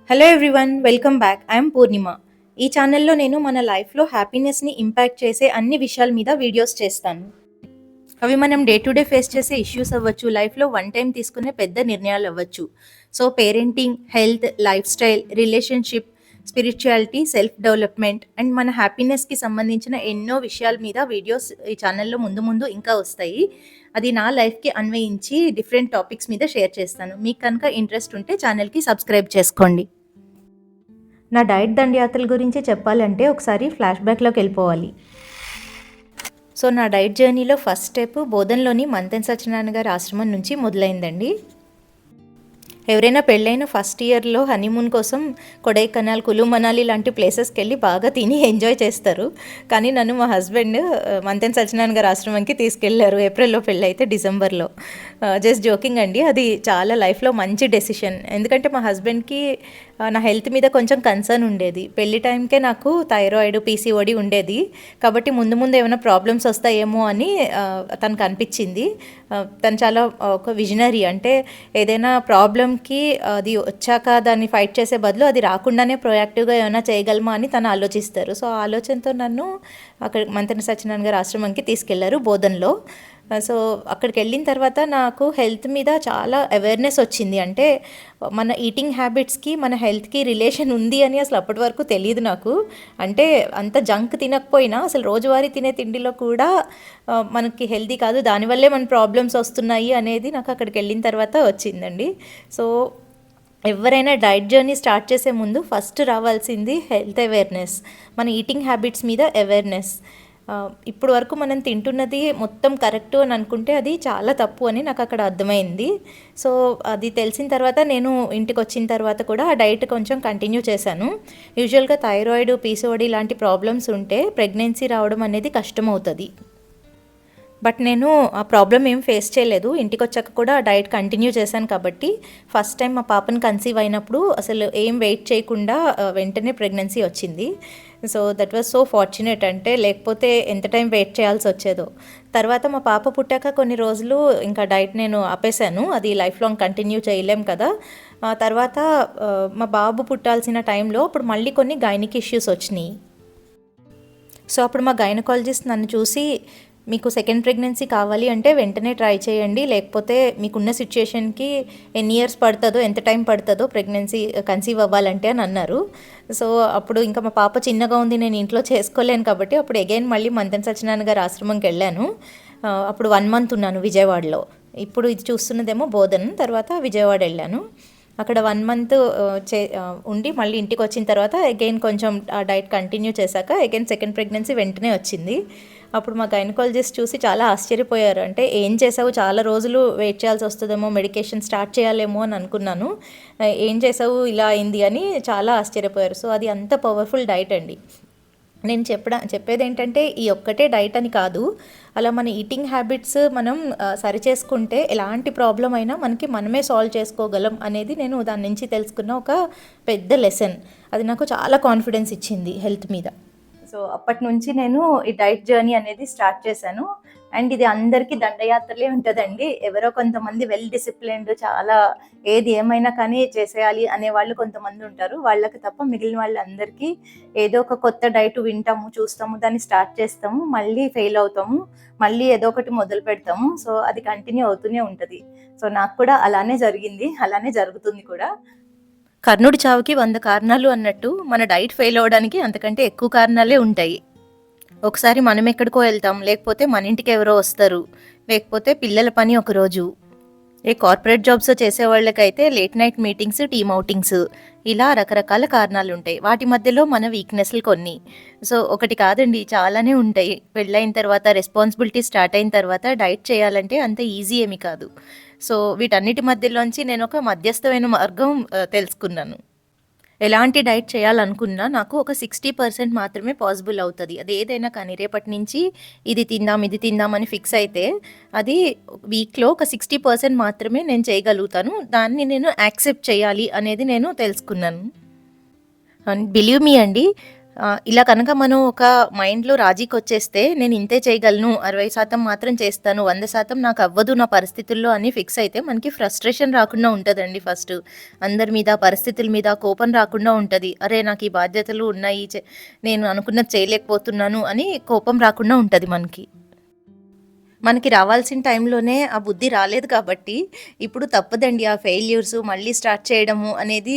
Hello everyone, welcome back. I'm Purnima. ఈ ఛానల్లో నేను మన లైఫ్లో హ్యాపీనెస్ని ఇంపాక్ట్ చేసే అన్ని విషయాల మీద వీడియోస్ చేస్తాను. అవి మనం డే టు డే ఫేస్ చేసే ఇష్యూస్ అవ్వచ్చు, లైఫ్లో వన్ టైం తీసుకునే పెద్ద నిర్ణయాలు అవ్వచ్చు. So parenting, health, life style, relationship, spirituality, self development and మన హ్యాపీనెస్కి సంబంధించిన ఎన్నో విషయాల మీద వీడియోస్ ఈ ఛానల్లో ముందు ముందు ఇంకా వస్తాయి. అది నా లైఫ్కి అన్వయించి డిఫరెంట్ టాపిక్స్ మీద షేర్ చేస్తాను. మీకు కనుక ఇంట్రెస్ట్ ఉంటే ఛానల్కి సబ్స్క్రైబ్ చేసుకోండి. నా డైట్ దండయాత్రల గురించి చెప్పాలంటే ఒకసారి ఫ్లాష్ బ్యాక్లోకి వెళ్ళిపోవాలి. సో నా డైట్ జర్నీలో ఫస్ట్ స్టెప్ బోధన్లోని మంతెన్ సత్యనారాయణ గారి ఆశ్రమం నుంచి మొదలైందండి. ఎవరైనా పెళ్ళైన ఫస్ట్ ఇయర్లో హనీమూన్ కోసం కొడైకెనాల్, కులు మనాలి లాంటి ప్లేసెస్కి వెళ్ళి బాగా తిని ఎంజాయ్ చేస్తారు. కానీ నన్ను మా హస్బెండ్ మంతెన్ సత్యనారాయణ గారి ఆశ్రమంకి తీసుకెళ్లారు. ఏప్రిల్లో పెళ్ళి అయితే డిసెంబర్లో. జస్ట్ జోకింగ్ అండి, అది చాలా లైఫ్లో మంచి డెసిషన్. ఎందుకంటే మా హస్బెండ్కి నా హెల్త్ మీద కొంచెం కన్సర్న్ ఉండేది. పెళ్లి టైంకే నాకు థైరాయిడ్, పీసీఓడి ఉండేది. కాబట్టి ముందు ముందు ఏమైనా ప్రాబ్లమ్స్ వస్తాయేమో అని తనకు అనిపించింది. తను చాలా ఒక విజనరీ, అంటే ఏదైనా ప్రాబ్లంకి అది వచ్చాక దాన్ని ఫైట్ చేసే బదులు అది రాకుండానే ప్రొయాక్టివ్గా ఏమైనా చేయగలమా అని తను ఆలోచిస్తారు. సో ఆ ఆలోచనతో నన్ను అక్కడ మంతెన సత్యనారాయణ గారి ఆశ్రమంకి తీసుకెళ్లారు బోధన్లో. సో అక్కడికి వెళ్ళిన తర్వాత నాకు హెల్త్ మీద చాలా అవేర్నెస్ వచ్చింది. అంటే మన ఈటింగ్ హ్యాబిట్స్కి మన హెల్త్కి రిలేషన్ ఉంది అని అసలు అప్పటి వరకు తెలియదు నాకు. అంటే అంత జంక్ తినకపోయినా అసలు రోజువారీ తినే తిండిలో కూడా మనకి హెల్తీ కాదు, దానివల్లే మన ప్రాబ్లమ్స్ వస్తున్నాయి అనేది నాకు అక్కడికి వెళ్ళిన తర్వాత వచ్చిందండి. సో ఎవరైనా డైట్ జర్నీ స్టార్ట్ చేసే ముందు ఫస్ట్ రావాల్సింది హెల్త్ అవేర్నెస్, మన ఈటింగ్ హ్యాబిట్స్ మీద అవేర్నెస్. ఇప్పుడు వరకు మనం తింటున్నది మొత్తం కరెక్ట్ అని అనుకుంటే అది చాలా తప్పు అని నాకు అక్కడ అర్థమైంది. సో అది తెలిసిన తర్వాత నేను ఇంటికి వచ్చిన తర్వాత కూడా ఆ డైట్ కొంచెం కంటిన్యూ చేశాను. యూజువల్గా థైరాయిడ్, పీసీఓడి లాంటి ప్రాబ్లమ్స్ ఉంటే ప్రెగ్నెన్సీ రావడం అనేది కష్టమవుతుంది. బట్ నేను ఆ ప్రాబ్లం ఏం ఫేస్ చేయలేదు. ఇంటికి వచ్చాక కూడా ఆ డైట్ కంటిన్యూ చేశాను. కాబట్టి ఫస్ట్ టైం మా పాపను కన్సీవ్ అయినప్పుడు అసలు ఏం వెయిట్ చేయకుండా వెంటనే ప్రెగ్నెన్సీ వచ్చింది. So that was so fortunate. అంటే లేకపోతే ఎంత టైం వెయిట్ చేయాల్సి వచ్చేదో. తర్వాత మా పాప పుట్టాక కొన్ని రోజులు ఇంకా డైట్ నేను ఆపేశాను. అది లైఫ్ లాంగ్ కంటిన్యూ చేయలేం కదా. తర్వాత మా బాబు పుట్టాల్సిన టైంలో అప్పుడు మళ్ళీ కొన్ని గైనిక్ ఇష్యూస్ వచ్చినాయి. సో అప్పుడు మా గైనకాలజిస్ట్ నన్ను చూసి, మీకు సెకండ్ ప్రెగ్నెన్సీ కావాలి అంటే వెంటనే ట్రై చేయండి, లేకపోతే మీకున్న సిచ్యుయేషన్కి ఎన్ని ఇయర్స్ పడుతుందో, ఎంత టైం పడుతుందో ప్రెగ్నెన్సీ కన్సీవ్ అవ్వాలంటే అని అన్నారు. సో అప్పుడు ఇంకా మా పాప చిన్నగా ఉంది, నేను ఇంట్లో చేసుకోలేను. కాబట్టి అప్పుడు అగైన్ మళ్ళీ మంతెన సత్యనారాయణ గారి ఆశ్రమంకి వెళ్ళాను. అప్పుడు 1 month ఉన్నాను విజయవాడలో. ఇప్పుడు ఇది చూస్తున్నదేమో బోధన్, తర్వాత విజయవాడ వెళ్ళాను. అక్కడ 1 month ఉండి మళ్ళీ ఇంటికి వచ్చిన తర్వాత అగైన్ కొంచెం డైట్ కంటిన్యూ చేశాక అగైన్ సెకండ్ ప్రెగ్నెన్సీ వెంటనే వచ్చింది. అప్పుడు మా గైనకాలజిస్ట్ చూసి చాలా ఆశ్చర్యపోయారు. అంటే ఏం చేసావు, చాలా రోజులు వెయిట్ చేయాల్సి వస్తుందేమో, మెడికేషన్ స్టార్ట్ చేయాలేమో అని అనుకున్నాను, ఏం చేసావు ఇలా అయింది అని చాలా ఆశ్చర్యపోయారు. సో అది అంత పవర్ఫుల్ డైట్ అండి. నేను చెప్పేది ఏంటంటే ఈ ఒక్కటే డైట్ అని కాదు, అలా మన ఈటింగ్ హ్యాబిట్స్ మనం సరి చేసుకుంటే ఎలాంటి ప్రాబ్లం అయినా మనమే సాల్వ్ చేసుకోగలం అనేది నేను దాని నుంచి తెలుసుకున్న ఒక పెద్ద లెసన్. అది నాకు చాలా కాన్ఫిడెన్స్ ఇచ్చింది హెల్త్ మీద. సో అప్పటి నుంచి నేను ఈ డైట్ జర్నీ అనేది స్టార్ట్ చేశాను. అండ్ ఇది అందరికీ దండయాత్రలే ఉంటుందండి. ఎవరో కొంతమంది వెల్ డిసిప్లిన్డ్, చాలా ఏది ఏమైనా కానీ చేసేయాలి అనే వాళ్ళు కొంతమంది ఉంటారు. వాళ్ళకి తప్ప మిగిలిన వాళ్ళందరికీ ఏదో ఒక కొత్త డైట్ వింటాము, చూస్తాము, దాన్ని స్టార్ట్ చేస్తాము, మళ్ళీ ఫెయిల్ అవుతాము, మళ్ళీ ఏదో ఒకటి మొదలు పెడతాము. సో అది కంటిన్యూ అవుతూనే ఉంటుంది. సో నాకు కూడా అలానే జరిగింది, అలానే జరుగుతుంది కూడా. కర్ణుడి చావుకి 100 కారణాలు అన్నట్టు మన డైట్ ఫెయిల్ అవ్వడానికి అంతకంటే ఎక్కువ కారణాలే ఉంటాయి. ఒకసారి మనం ఎక్కడికో వెళ్తాం, లేకపోతే మన ఇంటికి ఎవరో వస్తారు, లేకపోతే పిల్లల పని ఒకరోజు. కార్పొరేట్ జాబ్స్ చేసే వాళ్ళకైతే late night meetings, team outings, ఇలా రకరకాల కారణాలు ఉంటాయి. వాటి మధ్యలో మన వీక్నెస్లు కొన్ని. సో ఒకటి కాదండి, చాలానే ఉంటాయి. పెళ్ళైన తర్వాత, రెస్పాన్సిబిలిటీ స్టార్ట్ అయిన తర్వాత డైట్ చేయాలంటే అంత ఈజీ ఏమి కాదు. సో వీటన్నిటి మధ్యలోంచి నేను ఒక మధ్యస్థమైన మార్గం తెలుసుకున్నాను. ఎలాంటి డైట్ చేయాలనుకున్నా నాకు ఒక 60% మాత్రమే పాసిబుల్ అవుతుంది. అది ఏదైనా కానీ రేపటి నుంచి ఇది తిందాం అని ఫిక్స్ అయితే అది వీక్లో ఒక 60% మాత్రమే నేను చేయగలుగుతాను. దాన్ని నేను యాక్సెప్ట్ చేయాలి అనేది నేను తెలుసుకున్నాను. అండ్ బిలీవ్ మీ అండి, ఇలా కనుక మనం ఒక మైండ్‌లో రాజీకొచ్చేస్తే నేను ఇంతే చేయగలను, 60% మాత్రం చేస్తాను, 100% నాకు అవ్వదు నా పరిస్థితుల్లో అని ఫిక్స్ అయితే మనకి ఫ్రస్ట్రేషన్ రాకుండా ఉంటదండి ఫస్టు. అందరి మీద, పరిస్థితుల మీద కోపం రాకుండా ఉంటది. అరే! నాకు ఈ బాధ్యతలు ఉన్నాయి. నేను అనుకున్నది చేయలేకపోతున్నాను అని కోపం రాకుండా ఉంటది మనకి. మనకి రావాల్సిన టైంలోనే ఆ బుద్ధి రాలేదు కాబట్టి, ఇప్పుడు తప్పదండి ఆ ఫెయిల్యూర్స్ మళ్ళీ స్టార్ట్ చేయడము అనేది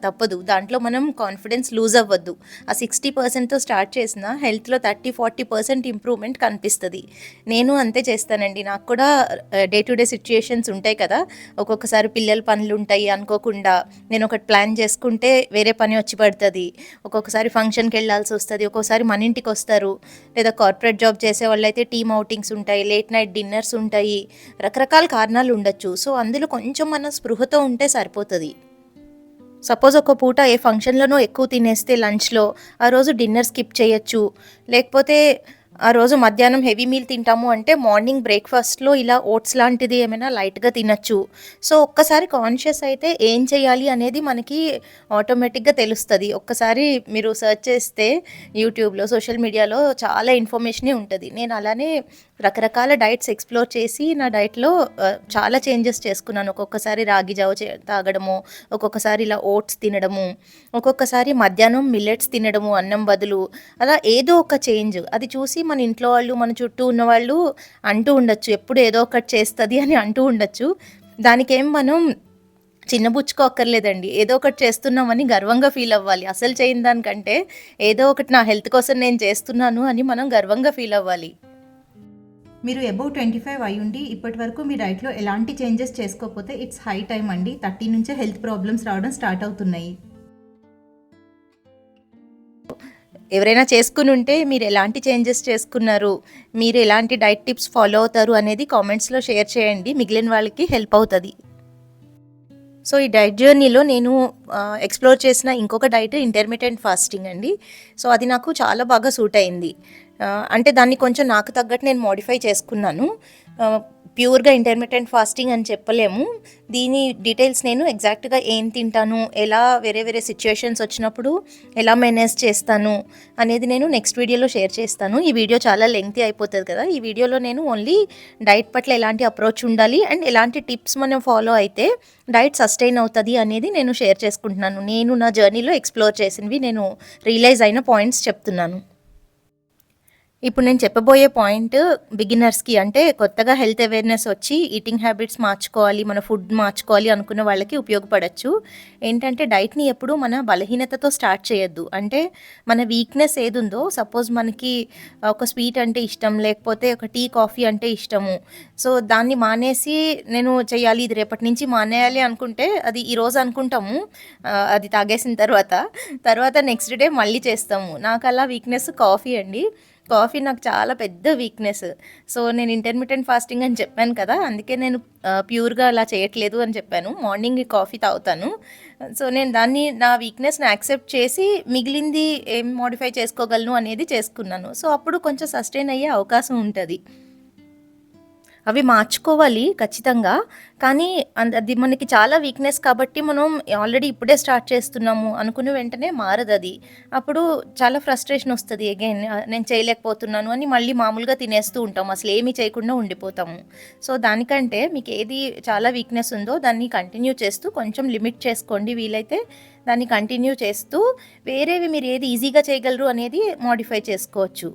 తప్పదు. దాంట్లో మనం కాన్ఫిడెన్స్ లూజ్ అవ్వద్దు. ఆ 60%తో స్టార్ట్ చేసినా హెల్త్‌లో 30, 40% ఇంప్రూవ్‌మెంట్ కనిపిస్తది. నేను అంతే చేస్తానండి. నాకు కూడా డే టు డే సిట్యుయేషన్స్ ఉంటాయి కదా! ఒక్కొక్కసారి పిల్లల పనులుంటాయి అనుకోకుండా. నేను ఒకటి ప్లాన్ చేసుకుంటే వేరే పని వచ్చి పడతది. ఒక్కొక్కసారి ఫంక్షన్‌కెళ్ళాల్సొస్తది. ఒక్కోసారి మన ఇంటికొస్తారు. లేదా కార్పొరేట్ జాబ్ చేసేవాళ్ళైతే టీమ్ ఔటింగ్స్ ఉంటాయి. లేట్ నైట్ డిన్నర్స్ ఉంటాయి. రకరకాల కారణాలు ఉండొచ్చు. సో, అందులో కొంచెం మనం స్పృహతో ఉంటే సరిపోతది. సపోజ్ ఒక పూట ఏ ఫంక్షన్‌లోనో ఎక్కువ తినేస్తే లంచ్‌లో, ఆ రోజు డిన్నర్ స్కిప్ చేయొచ్చు. లేకపోతే ఆ రోజు మధ్యాహ్నం హెవీ మీల్ తింటాము అంటే మార్నింగ్ బ్రేక్‌ఫాస్ట్‌లో ఇలా ఓట్స్ లాంటిది ఏమైనా లైట్‌గా తినొచ్చు. సో, ఒక్కసారి కాన్షియస్ అయితే ఏం చేయాలి అనేది మనకి ఆటోమేటిక్‌గా తెలుస్తది. ఒక్కసారి మీరు సెర్చ్ చేస్తే యూట్యూబ్‌లో, సోషల్ మీడియాలో చాలా ఇన్ఫర్మేషనే ఉంటది. నేను అలానే రకరకాల డైట్స్ ఎక్స్‌ప్లోర్ చేసి నా డైట్‌లో చాలా చేంజెస్ చేసుకున్నాను. ఒక్కొక్కసారి రాగి జావ తాగడము, ఒక్కొక్కసారి ఇలా ఓట్స్ తినడము, ఒక్కొక్కసారి మధ్యాహ్నం మిల్లెట్స్ తినడము అన్నం బదులు. అలా ఏదో ఒక చేంజ్. అది చూసి మన ఇంట్లో వాళ్ళు, మన చుట్టూ ఉన్నవాళ్ళు అంటూ ఉండొచ్చు. ఎప్పుడు ఏదో ఒకటి చేస్తది అని అంటూ ఉండొచ్చు. దానికేం మనం చిన్నబుచ్చుకోక్కర్లేదండి. ఏదో ఒకటి చేస్తున్నామని గర్వంగా ఫీల్ అవ్వాలి. అసలు చేయని దానికంటే ఏదో ఒకటి నా హెల్త్ కోసం నేను చేస్తున్నాను అని మనం గర్వంగా ఫీల్ అవ్వాలి. మీరు అబోవ్ 25 అయ్యుండి ఇప్పటివరకు మీ డైట్‌లో ఎలాంటి చేంజెస్ చేసుకోకపోతే ఇట్స్ హై టైమ్ అండి. 30 నుంచే హెల్త్ ప్రాబ్లమ్స్ రావడం స్టార్ట్ అవుతున్నాయి. ఎవరైనా చేసుకునుంటే మీరెలాంటి చేంజెస్ చేసుకున్నారు? మీరు ఎలాంటి డైట్ టిప్స్ ఫాలో అవుతారు అనేది కామెంట్స్‌లో షేర్ చేయండి. మిగిలిన వాళ్ళకి హెల్ప్ అవుతది. సో, ఈ డైట్ జర్నీలో నేను ఎక్స్‌ప్లోర్ చేసిన ఇంకొక డైట్ ఇంటర్మిటెంట్ ఫాస్టింగ్ అండి. సో, అది నాకు చాలా బాగా సూట్ అయింది. అంటే దాన్ని కొంచెం నాకు తగ్గట్టు నేను మోడిఫై చేసుకున్నాను. ప్యూర్‌గా ఇంటర్మిటెంట్ ఫాస్టింగ్ అని చెప్పలేము. దీని డీటెయిల్స్ నేను ఎగ్జాక్ట్‌గా ఏం తింటాను, ఎలా వేరే వేరే సిట్యుయేషన్స్ వచ్చినప్పుడు ఎలా మేనేజ్ చేస్తాను అనేది నేను నెక్స్ట్ వీడియోలో షేర్ చేస్తాను. ఈ వీడియో చాలా లెంగ్తీ అయిపోతది కదా! ఈ వీడియోలో నేను ఓన్లీ డైట్ పట్ల ఎలాంటి అప్రోచ్ ఉండాలి అండ్ ఎలాంటి టిప్స్ మనం ఫాలో అయితే డైట్ సస్టైన్ అవుతది అనేది నేను షేర్ చేసుకుంటున్నాను. నేను నా జర్నీలో ఎక్స్‌ప్లోర్ చేసినవి నేను రియలైజ్ అయిన పాయింట్స్ చెప్తున్నాను. ఇప్పుడు నేను చెప్పబోయే పాయింట్ బిగినర్స్‌కి అంటే కొత్తగా హెల్త్ అవేర్‌నెస్ వచ్చి ఈటింగ్ హ్యాబిట్స్ మార్చుకోవాలి, మన ఫుడ్ మార్చుకోవాలి అనుకున్న వాళ్ళకి ఉపయోగపడొచ్చు. ఏంటంటే డైట్‌ని ఎప్పుడు మన బలహీనతతో స్టార్ట్ చేయొద్దు. అంటే మన వీక్‌నెస్ ఏదుందో సపోజ్ మనకి ఒక స్వీట్ అంటే ఇష్టం, లేకపోతే ఒక టీ, కాఫీ అంటే ఇష్టము. సో, దాన్ని మానేసి నేను చేయాలి, ఇది రేపటి నుంచి మానేయాలి అనుకుంటే అది ఈరోజు అనుకుంటాము. అది తాగేసిన తర్వాత నెక్స్ట్ డే మళ్ళీ చేస్తాము. నాకలా వీక్‌నెస్ కాఫీ అండి. కాఫీ నాకు చాలా పెద్ద వీక్‌నెస్. సో, నేను ఇంటర్మిటెంట్ ఫాస్టింగ్ అని చెప్పాను కదా! అందుకే నేను ప్యూర్‌గా అలా చేయట్లేదు అని చెప్పాను. మార్నింగ్ కాఫీ తాగుతాను. సో, నేను దాన్ని నా వీక్‌నెస్‌ని యాక్సెప్ట్ చేసి మిగిలింది ఏం మోడిఫై చేసుకోగలను అనేది చేసుకున్నాను. సో, అప్పుడు కొంచెం సస్టైన్ అయ్యే అవకాశం ఉంటది. అవి మార్చుకోవాలి ఖచ్చితంగా. కానీ అది మనకి చాలా వీక్‌నెస్ కాబట్టి మనం ఆల్రెడీ ఇప్పుడే స్టార్ట్ చేస్తున్నాము అనుకున్న వెంటనే మారదది. అప్పుడు చాలా ఫ్రస్ట్రేషన్ ఒస్తది అగైన్ నేను చేయలేకపోతున్నాను అని మళ్ళీ మామూలుగా తినేస్తూ ఉంటాం. అసలేమి చేయకుండా ఉండిపోతాము. సో, దానికంటే మీకేది చాలా వీక్‌నెస్ ఉందో దాన్ని కంటిన్యూ చేస్తూ కొంచెం లిమిట్ చేసుకోండి వీలైతే. దాన్ని కంటిన్యూ చేస్తూ వేరేవి మీరు ఏది ఈజీగా చేయగలరు అనేది మోడిఫై చేసుకోవచ్చు.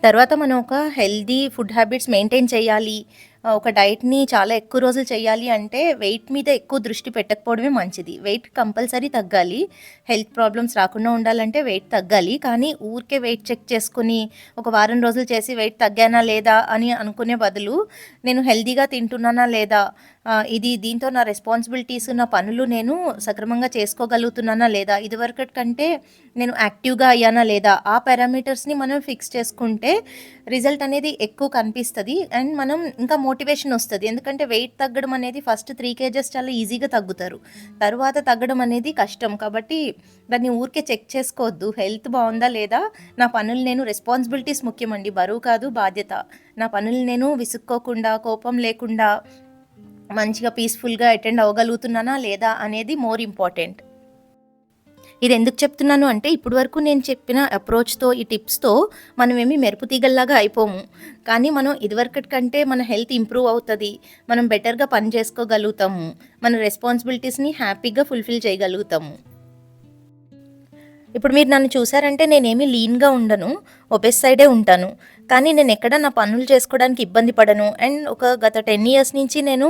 తర్వాత మనం ఒక హెల్తీ ఫుడ్ హ్యాబిట్స్ మెయింటైన్ చేయాలి. ఒక డైట్‌ని చాలా ఎక్కువ రోజులు చేయాలి అంటే వెయిట్ మీద ఎక్కువ దృష్టి పెట్టకపోవడమే మంచిది. వెయిట్ కంపల్సరీ తగ్గాలి. హెల్త్ ప్రాబ్లమ్స్ రాకుండా ఉండాలంటే వెయిట్ తగ్గాలి. కానీ ఊరికే వెయిట్ చెక్ చేసుకొని ఒక వారం రోజులు చేసి వెయిట్ తగ్గానా లేదా అని అనుకునే బదులు నేను హెల్తీగా తింటున్నానా లేదా? దీంతో నా రెస్పాన్సిబిలిటీస్, నా పనులు నేను సక్రమంగా చేసుకోగలుగుతున్నానా లేదా? ఇదివరకటి కంటే నేను యాక్టివ్‌గా అయ్యానా లేదా? ఆ పారామీటర్స్‌ని మనం ఫిక్స్ చేసుకుంటే రిజల్ట్ అనేది ఎక్కువ కనిపిస్తది. అండ్ మనం ఇంకా మోటివేషన్ ఒస్తది. ఎందుకంటే వెయిట్ తగ్గడం అనేది ఫస్ట్ 3 కేజెస్ చాలా ఈజీగా తగ్గుతారు. తరువాత తగ్గడం అనేది కష్టం. కాబట్టి దాన్ని ఊరికే చెక్ చేసుకోవద్దు. హెల్త్ బావుందా లేదా? నా పనులు నేను రెస్పాన్సిబిలిటీస్ ముఖ్యమండి. బరువు కాదు బాధ్యత. నా పనులు నేను విసుక్కోకుండా, కోపం లేకుండా మంచిగా పీస్‌ఫుల్‌గా అటెండ్ అవ్వగలుగుతున్నానా లేదా అనేది మోర్ ఇంపార్టెంట్. ఇది ఎందుకు చెప్తున్నాను అంటే ఇప్పటి వరకు నేను చెప్పిన అప్రోచ్‌తో, ఈ టిప్స్‌తో మనమేమి మెరుపు తీగల్లాగా అయిపోము. కానీ మనం ఇదివరకటి కంటే మన హెల్త్ ఇంప్రూవ్ అవుతది. మనం బెటర్‌గా పని చేసుకోగలుగుతాము. మన రెస్పాన్సిబిలిటీస్‌ని హ్యాపీగా ఫుల్‌ఫిల్ చేయగలుగుతాము. ఇప్పుడు మీరు నన్ను చూసారంటే నేనేమి లీన్‌గా ఉండను. ఒబెస్ సైడే ఉంటాను. కానీ నేనెక్కడ నా పనులు చేసుకోవడానికి ఇబ్బంది పడను. అండ్ ఒక గత 10 ఇయర్స్ నుంచి నేను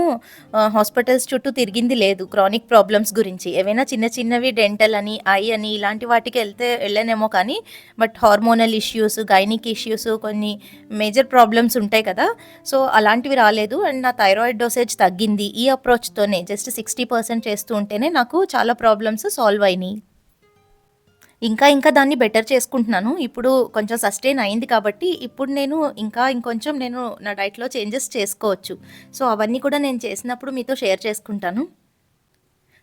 హాస్పిటల్స్ చుట్టూ తిరిగింది లేదు క్రానిక్ ప్రాబ్లమ్స్ గురించి. ఏవైనా చిన్న చిన్నవి డెంటల్ అని, ఐ అని ఇలాంటి వాటికి వెళ్ళానేమో కానీ but hormonal issues, gynaec issues కొన్ని మేజర్ ప్రాబ్లమ్స్ ఉంటాయి కదా! సో, అలాంటివి రాలేదు. అండ్ నా థైరాయిడ్ డోసేజ్ తగ్గింది. ఈ అప్రోచ్‌తోనే జస్ట్ 60% చేస్తూ ఉంటేనే నాకు చాలా ప్రాబ్లమ్స్ సాల్వ్ అయినియి. ఇంకా దాన్ని బెటర్ చేసుకుంటున్నాను. ఇప్పుడు కొంచెం సస్టైన్ అయింది కాబట్టి, ఇప్పుడు నేను ఇంకొంచెం నేను నా డైట్‌లో చేంజెస్ చేసుకోవచ్చు. సో, అవన్నీ కూడా నేను చేసినప్పుడు మీతో షేర్ చేసుకుంటాను.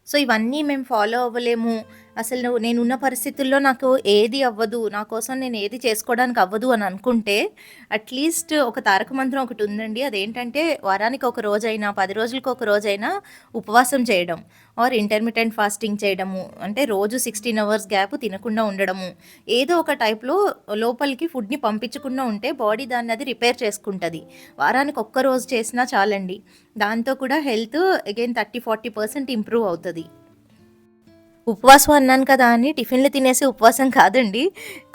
సో, ఇవన్నీ మేము ఫాలో అవ్వలేము. అసలు నేనున్న పరిస్థితుల్లో నాకు ఏది అవ్వదు. నా కోసం నేను ఏది చేసుకోవడానికి అవ్వదు అని అనుకుంటే, అట్‌లీస్ట్ ఒక తారక మంత్రం ఒకటి ఉందండి. అదేంటంటే వారానికి ఒక రోజైనా, 10 రోజులకి ఒక రోజైనా ఉపవాసం చేయడం ఆర్ ఇంటర్మిటెంట్ ఫాస్టింగ్ చేయడము. అంటే రోజు 16 అవర్స్ గ్యాప్ తినకుండా ఉండడము. ఏదో ఒక టైప్‌లో లోపలికి ఫుడ్‌ని పంపించకుండా ఉంటే బాడీ దాన్ని అది రిపేర్ చేసుకుంటది. వారానికి ఒక్క రోజు చేసినా చాలండి. దాంతో కూడా హెల్త్ అగైన్ 30-40% ఇంప్రూవ్ అవుతది. ఉపవాసం అన్నాను కదా అని టిఫిన్‌లు తినేసి ఉపవాసం కాదండి.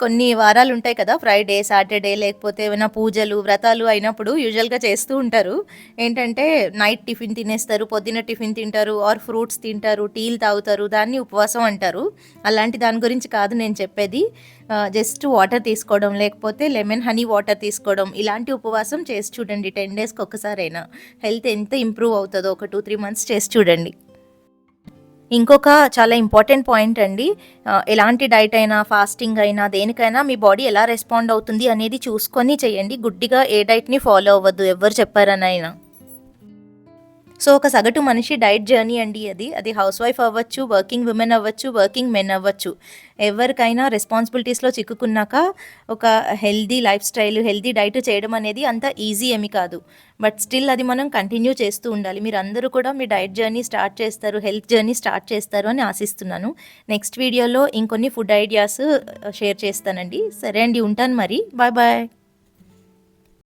కొన్ని వారాలుంటాయి కదా! ఫ్రైడే, సాటర్డే లేకపోతే ఏమైనా పూజలు, వ్రతాలు అయినప్పుడు యూజువల్‌గా చేస్తూ ఉంటారు. ఏంటంటే నైట్ టిఫిన్ తినేస్తారు, పొద్దున్న టిఫిన్ తింటారు ఆర్ ఫ్రూట్స్ తింటారు, టీలు తాగుతారు. దాన్ని ఉపవాసం అంటారు. అలాంటి దాని గురించి కాదు నేను చెప్పేది. జస్ట్ వాటర్ తీసుకోవడం, లేకపోతే లెమన్ హనీ వాటర్ తీసుకోవడం ఇలాంటి ఉపవాసం చేసి చూడండి 10 డేస్‌కి ఒక్కసారైనా. హెల్త్ ఎంత ఇంప్రూవ్ అవుతదో ఒక 2, 3 మంత్స్ చేసి చూడండి. ఇంకొక చాలా ఇంపార్టెంట్ పాయింట్ అండి. ఎలాంటి డైట్ అయినా, ఫాస్టింగ్ అయినా, దేనికైనా మీ బాడీ ఎలా రెస్పాండ్ అవుతుంది అనేది చూసుకొని చేయండి. గుడ్డిగా ఏ డైట్‌ని ఫాలో అవ్వద్దు ఎవరు చెప్పారనైనా. సో, ఒక సగటు మనిషి డైట్ జర్నీ అండి అది. అది హౌస్ వైఫ్ అవ్వచ్చు, వర్కింగ్ విమెన్ అవ్వచ్చు, వర్కింగ్ మెన్ అవ్వచ్చు. ఎవరికైనా రెస్పాన్సిబిలిటీస్‌లో చిక్కుకున్నాక ఒక healthy life style, healthy diet చేయడం అనేది అంత ఈజీ ఏమీ కాదు. బట్ స్టిల్ అది మనం కంటిన్యూ చేస్తూ ఉండాలి. మీరందరూ కూడా మీ డైట్ జర్నీ స్టార్ట్ చేస్తారు, హెల్త్ జర్నీ స్టార్ట్ చేస్తారు అని ఆశిస్తున్నాను. నెక్స్ట్ వీడియోలో ఇంకొన్ని ఫుడ్ ఐడియాస్ షేర్ చేస్తానండి. సరే అండి, ఉంటాను మరి. Bye bye.